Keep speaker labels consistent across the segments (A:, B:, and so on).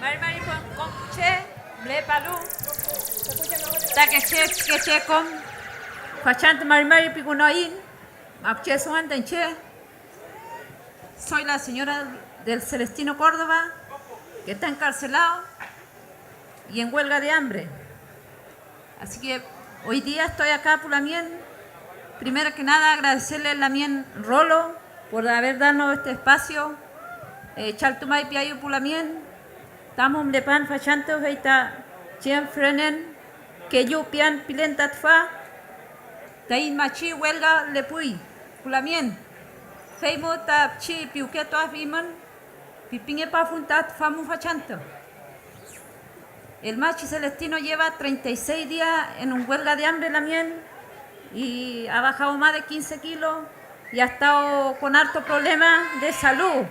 A: Marmari con che, ble palu. Ta que che con. Fachante marmari pigunoin. Apche suanten che. Soy la señora del Celestino Córdoba, que está encarcelado y en huelga de hambre. Así que hoy día estoy acá por la mien. Primero que nada agradecerle a la mien Rolo por haber dado este espacio. Chaltumay piayo por la mien. Tamum de pan fachanto veita chien frenen que yo pian pilentat fa. Tain machi huelga le pui por la mien. Feimo ta chi piuqueto afiman pipinge pa funtat famu fachanto. El machi Celestino lleva 36 días en un huelga de hambre la mien y ha bajado más de 15 kilos y ha estado con harto problema de salud.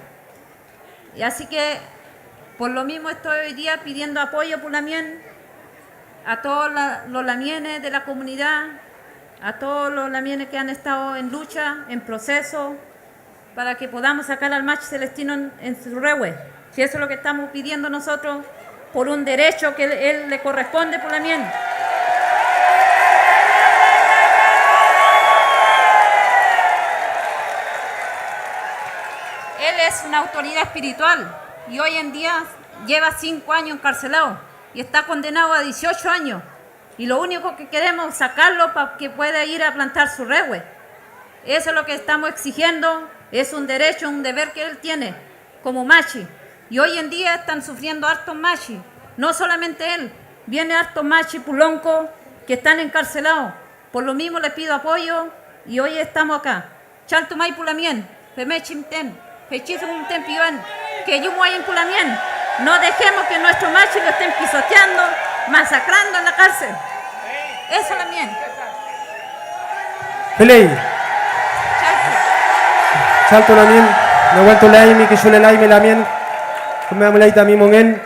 A: Y así que por lo mismo estoy hoy día pidiendo apoyo por la mien a todos los lamienes de la comunidad, a todos los lamienes que han estado en lucha, en proceso, para que podamos sacar al machi Celestino en su rehue. Si eso es lo que estamos pidiendo nosotros, por un derecho que él le corresponde por la mien. Él es una autoridad espiritual y hoy en día lleva 5 años encarcelado y está condenado a 18 años. Y lo único que queremos es sacarlo para que pueda ir a plantar su rehue. Eso es lo que estamos exigiendo, es un derecho, un deber que él tiene como machi. Y hoy en día están sufriendo hartos machi, no solamente él, viene hartos machi pulonco que están encarcelados. Por lo mismo les pido apoyo y hoy estamos acá. Chaltumay pulamien, femechimten, fechizumten piwan, que yumuayin pulamien. No dejemos que nuestros machis lo estén pisoteando, masacrando en la cárcel. Eso es la mien.
B: Pelei. Chalto la mien, no aguanto la imi que yo le la ime la mien. Come amo la ita mi mongen.